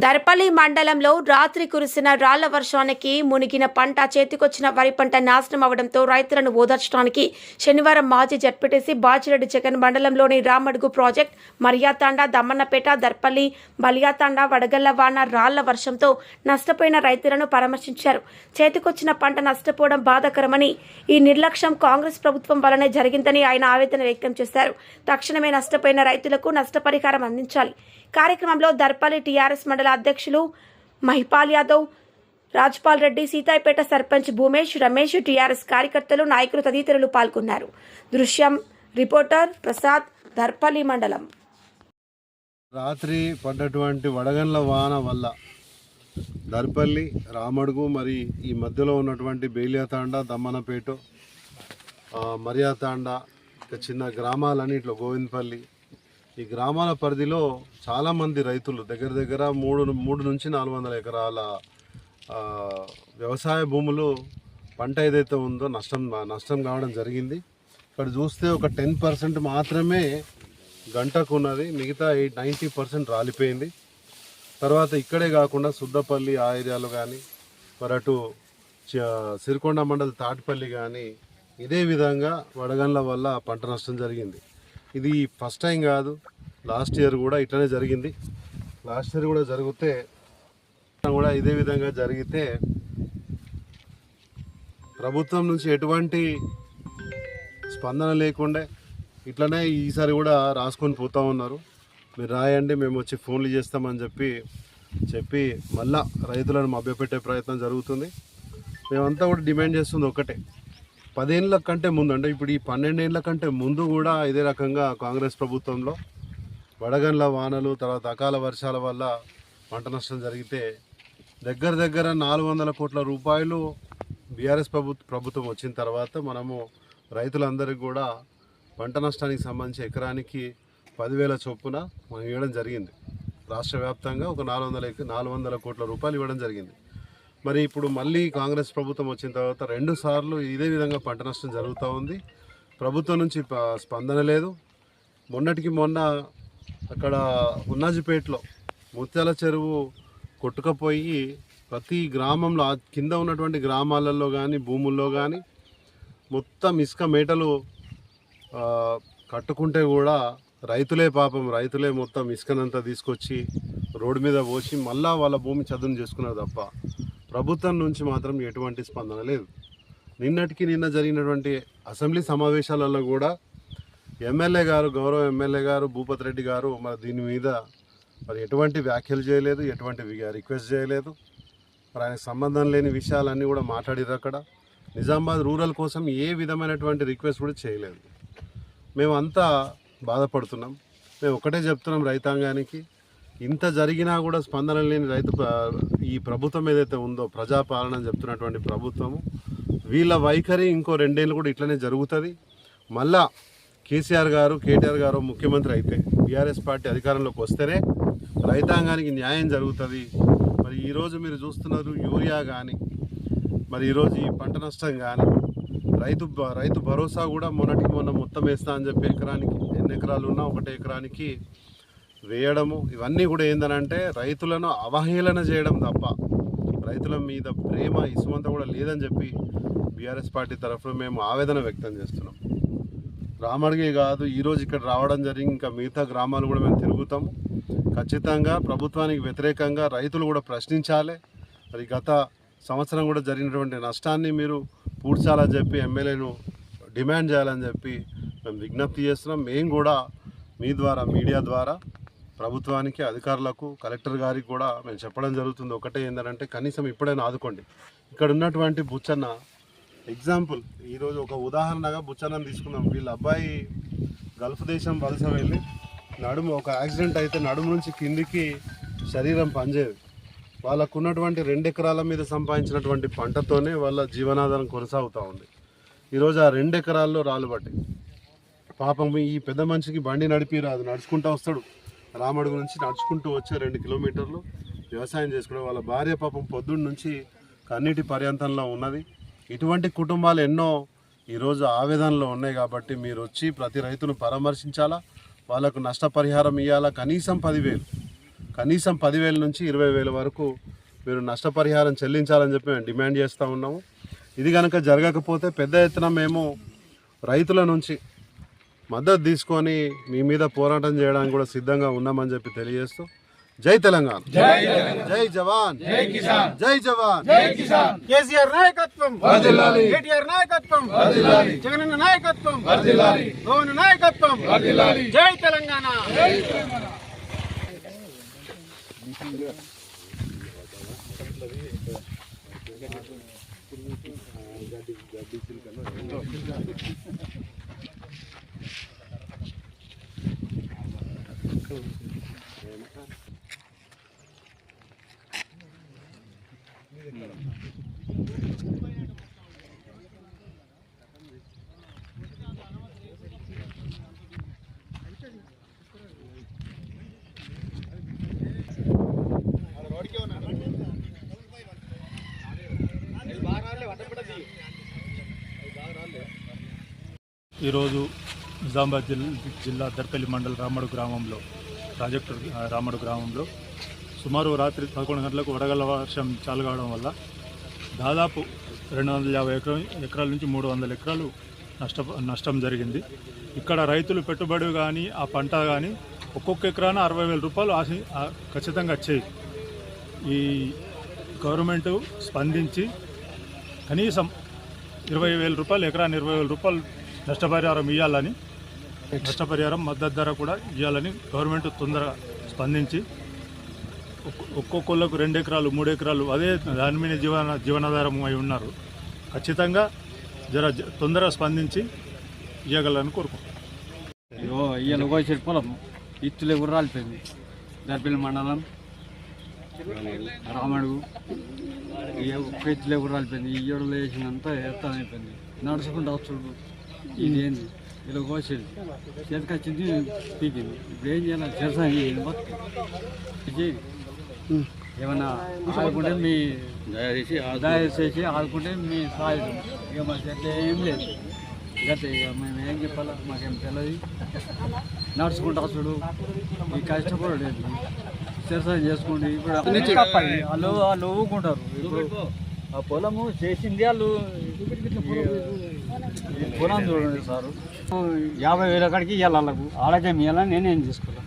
దర్పల్లి మండలంలో రాత్రి కురిసిన రాళ్ల వర్షానికి మునిగిన పంట చేతికొచ్చిన వరి పంట నాశనం అవడంతో రైతులను ఓదార్చడానికి శనివారం మాజీ జడ్పీటీసీ బాజిరెడ్డి జగన్ మండలంలోని రామడుగు ప్రాజెక్ట్ మరియాతాండ దమ్మన్నపేట దర్పల్లి బలియాతాండ వడగళ్లవాన రాళ్ల వర్షంతో నష్టపోయిన రైతులను పరామర్శించారు. చేతికొచ్చిన పంట నష్టపోవడం బాధాకరమని, ఈ నిర్లక్ష్యం కాంగ్రెస్ ప్రభుత్వం వల్లనే జరిగిందని ఆయన ఆవేదన వ్యక్తం చేశారు. తక్షణమే నష్టపోయిన రైతులకు నష్టపరిహారం అందించాలి. కార్యక్రమంలో దర్పల్లి టీఆర్ఎస్ మండల అధ్యక్షులు మహిపాల్ యాదవ్, రాజ్పాల్ రెడ్డి, సీతాయిపేట సర్పంచ్ భూమేష్, రమేష్, టీఆర్ఎస్ కార్యకర్తలు, నాయకులు తదితరులు పాల్గొన్నారు. దృశ్యం రిపోర్టర్ ప్రసాద్, దర్పల్లి మండలం. రాత్రి పడ్డటువంటి వడగండ్ల వాన వల్ల దర్పల్లి, రామడుగు మరి ఈ మధ్యలో ఉన్నటువంటి బేలియాతాండ, దమ్మనపేట, మరియాతాండ, చిన్న గ్రామాలన్నింటిలో గోవిందపల్లి, ఈ గ్రామాల పరిధిలో చాలామంది రైతులు దగ్గర దగ్గర 3 నుంచి 400 ఎకరాల వ్యవసాయ భూములు పంట ఏదైతే ఉందో నష్టం కావడం జరిగింది. ఇక్కడ చూస్తే ఒక 10% మాత్రమే గంటకు ఉన్నది, మిగతా 90% రాలిపోయింది. తర్వాత ఇక్కడే కాకుండా సుద్దపల్లి ఆ ఏరియాలో కానీ మరి అటు సిరికొండ మండలి తాటిపల్లి కానీ ఇదే విధంగా వడగండ్ల వల్ల పంట నష్టం జరిగింది. ఇది ఫస్ట్ టైం కాదు, లాస్ట్ ఇయర్ కూడా ఇట్లనే జరిగింది. లాస్ట్ ఇయర్ కూడా జరిగితే కూడా ఇదే విధంగా జరిగితే ప్రభుత్వం నుంచి ఎటువంటి స్పందన లేకుండే ఇట్లనే ఈసారి కూడా రాసుకొని పోతూ ఉన్నారు. మీరు రాయండి, మేము వచ్చి ఫోన్లు చేస్తామని చెప్పి మళ్ళా రైతులను మభ్యపెట్టే ప్రయత్నం జరుగుతుంది. మేమంతా కూడా డిమాండ్ చేస్తుంది ఒకటే, 10 ఏళ్ళ కంటే ముందు, అంటే ఇప్పుడు ఈ 12 ఏళ్ళ కంటే ముందు కూడా ఇదే రకంగా కాంగ్రెస్ ప్రభుత్వంలో వడగండ్ల వానలు తర్వాత అకాల వర్షాల వల్ల పంట నష్టం జరిగితే దగ్గర 400 కోట్ల రూపాయలు బీఆర్ఎస్ ప్రభుత్వం వచ్చిన తర్వాత మనము రైతులందరికీ కూడా పంట నష్టానికి సంబంధించి ఎకరానికి 10,000 చొప్పున మనం ఇవ్వడం జరిగింది. రాష్ట్ర వ్యాప్తంగా ఒక 400 కోట్ల రూపాయలు ఇవ్వడం జరిగింది. మరి ఇప్పుడు మళ్ళీ కాంగ్రెస్ ప్రభుత్వం వచ్చిన తర్వాత 2 సార్లు ఇదే విధంగా పంట నష్టం జరుగుతూ ఉంది. ప్రభుత్వం నుంచి స్పందన లేదు. మొన్నటికి మొన్న అక్కడ ఉన్నాజిపేటలో ముత్యాల చెరువు కొట్టుకపోయి ప్రతి గ్రామంలో కింద ఉన్నటువంటి గ్రామాలలో కానీ భూముల్లో కానీ మొత్తం ఇసుక మేటలు కట్టుకుంటే కూడా రైతులే మొత్తం ఇసుకనంతా తీసుకొచ్చి రోడ్డు మీద పోసి మళ్ళా వాళ్ళ భూమి చదును చేసుకున్నారు తప్ప ప్రభుత్వం నుంచి మాత్రం ఎటువంటి స్పందన లేదు. నిన్న జరిగినటువంటి అసెంబ్లీ సమావేశాలలో కూడా గౌరవ ఎమ్మెల్యే గారు భూపతి రెడ్డి గారు మరి దీని మీద మరి ఎటువంటి వ్యాఖ్యలు చేయలేదు, ఎటువంటి రిక్వెస్ట్ చేయలేదు. మరి ఆయనకు సంబంధం లేని విషయాలన్నీ కూడా మాట్లాడారు. అక్కడ నిజామాబాద్ రూరల్ కోసం ఏ విధమైనటువంటి రిక్వెస్ట్ కూడా చేయలేదు. మేమంతా బాధపడుతున్నాం. మేము ఒకటే చెప్తున్నాం రైతాంగానికి, ఇంత జరిగినా కూడా స్పందన లేని ఈ ప్రభుత్వం ఏదైతే ఉందో ప్రజాపాలన చెప్తున్నటువంటి ప్రభుత్వము, వీళ్ళ వైఖరి ఇంకో 2 ఏళ్ళు కూడా ఇట్లనే జరుగుతుంది. మళ్ళా కేసీఆర్ గారు ముఖ్యమంత్రి అయితే బీఆర్ఎస్ పార్టీ అధికారంలోకి వస్తేనే రైతాంగానికి న్యాయం జరుగుతుంది. మరి ఈరోజు మీరు చూస్తున్నారు యూరియా కానీ, మరి ఈరోజు ఈ పంట నష్టం కానీ, రైతు భరోసా కూడా మొన్న మొత్తం వేస్తా అని చెప్పి ఎకరానికి ఎన్ని ఎకరాలు ఉన్నా 1 ఎకరానికి వేయడము, ఇవన్నీ కూడా ఏందనంటే రైతులను అవహేళన చేయడం తప్ప రైతుల మీద ప్రేమ ఇసుమంతా కూడా లేదని చెప్పి బీఆర్ఎస్ పార్టీ తరఫున మేము ఆవేదన వ్యక్తం చేస్తున్నాం. రామడిగే కాదు, ఈరోజు ఇక్కడ రావడం జరిగింది, ఇంకా మిగతా గ్రామాలు కూడా మేము తిరుగుతాము. ఖచ్చితంగా ప్రభుత్వానికి వ్యతిరేకంగా రైతులు కూడా ప్రశ్నించాలి. మరి గత సంవత్సరం కూడా జరిగినటువంటి నష్టాన్ని మీరు పూడ్చాలని చెప్పి ఎమ్మెల్యేను డిమాండ్ చేయాలని చెప్పి మేము విజ్ఞప్తి చేస్తున్నాం. మేము కూడా మీ ద్వారా మీడియా ద్వారా ప్రభుత్వానికి, అధికారులకు, కలెక్టర్ గారికి కూడా మేము చెప్పడం జరుగుతుంది. ఒకటే ఏంటంటే కనీసం ఇప్పుడైనా ఆదుకోండి. ఇక్కడ ఉన్నటువంటి బుచ్చన్న ఎగ్జాంపుల్, ఈరోజు ఒక ఉదాహరణగా బుచ్చన్నని తీసుకున్నాం. వీళ్ళ అబ్బాయి గల్ఫ్ దేశం వలస వెళ్ళి ఒక యాక్సిడెంట్ అయితే నడుము నుంచి కిందికి శరీరం పనిచేయదు. వాళ్ళకు ఉన్నటువంటి 2 ఎకరాల మీద సంపాదించినటువంటి పంటతోనే వాళ్ళ జీవనాధారం కొనసాగుతూ ఉంది. ఈరోజు ఆ 2 ఎకరాల్లో రాళ్ళు పట్టాయి. పాపం ఈ పెద్ద మనిషికి బండి నడిపి రాదు, నడుచుకుంటూ వస్తాడు. రామడుగు నుంచి నడుచుకుంటూ వచ్చే 2 కిలోమీటర్లు వ్యవసాయం చేసుకునే వాళ్ళ భార్య పాపం పొద్దున్న నుంచి కన్నీటి పర్యంతంలో ఉన్నది. ఇటువంటి కుటుంబాలు ఎన్నో ఈరోజు ఆవేదనలో ఉన్నాయి. కాబట్టి మీరు వచ్చి ప్రతి రైతును పరామర్శించాలా, వాళ్ళకు నష్టపరిహారం ఇవ్వాలా. కనీసం 10,000 కనీసం 10,000 నుంచి 20,000 వరకు మీరు నష్టపరిహారం చెల్లించాలని చెప్పి మేము డిమాండ్ చేస్తూ ఉన్నాము. ఇది కనుక జరగకపోతే పెద్ద ఎత్తున మేము రైతుల నుంచి మద్దతు తీసుకొని మీ మీద పోరాటం చేయడానికి కూడా సిద్ధంగా ఉన్నామని చెప్పి తెలియజేస్తూ జై తెలంగాణ, జై జవాన్, జై కిసాన్, జై జవాన్, జై కిసాన్. కేసీఆర్ నాయకత్వం వర్ధిల్లాలి, కేటీఆర్ నాయకత్వం వర్ధిల్లాలి, జగనన్న నాయకత్వం వర్ధిల్లాలి, పవన్ నాయకత్వం వర్ధిల్లాలి. జై తెలంగాణ, జై తెలంగాణ. ఈరోజు నిజామాబాద్ జిల్లా దర్పల్లి మండల రామడు గ్రామంలో ప్రాజెక్టు రామడు గ్రామంలో సుమారు రాత్రి 11 గంటలకు వడగళ్ల వర్షం చాలు కావడం వల్ల దాదాపు 250 ఎకరాల నుంచి 300 ఎకరాలు నష్టం జరిగింది. ఇక్కడ రైతులు పెట్టుబడి కానీ ఆ పంట కానీ ఒక్కొక్క ఎకరాన 60,000 రూపాయలు ఖచ్చితంగా వచ్చాయి. ఈ గవర్నమెంటు స్పందించి కనీసం 20,000 రూపాయలు, ఎకరాన్ని 20,000 రూపాయలు నష్టపరిహారం ఇవ్వాలని, నష్టపరిహారం మద్దతు ధర కూడా ఇవ్వాలని గవర్నమెంట్ తొందరగా స్పందించి ఒక్కొక్కళ్ళకు 2 ఎకరాలు 3 ఎకరాలు అదే దాని మీద జీవనాధారం అయి ఉన్నారు. ఖచ్చితంగా తొందరగా స్పందించి ఇవ్వగలని కోరుకుంటున్నాను. ఇవాళ కోసేటి పొలం ఇత్తులే కూడా రాలిపోయింది. దర్పల్లి మండలం రామడుగు ఒక్క ఇత్తులే కూడా రాలిపోయింది. ఈ ఏడులో వేసినంత ఎత్తం అయిపోయింది. నడుచుకుంటూ వచ్చుడు ఇదేంది ఇలా కోసేది చేతికి వచ్చింది పీకింది. ఇప్పుడు ఏం చేయాలి? వ్యవసాయం ఏమన్నా ఆదుకుంటే మీ దయచేసి ఆదుకుంటే మీ సాయం. ఇక మా చేతి ఏం లేదు. గతే ఇక మేము ఏం చెప్పాలా మాకేం తెలియదు. నడుచుకుంటూ వచ్చుడు ఈ కష్టపడలేదు. వ్యవసాయం చేసుకోండి. ఇప్పుడు వాళ్ళు ఊకుంటారు. ఇప్పుడు ఆ పొలము చేసింది వాళ్ళు పొలం చూడండి సారు 50,000 కాడికి ఇవ్వాలి. వాళ్ళకు ఆడజం ఇవ్వాలని నేనేం చేసుకోవాలి.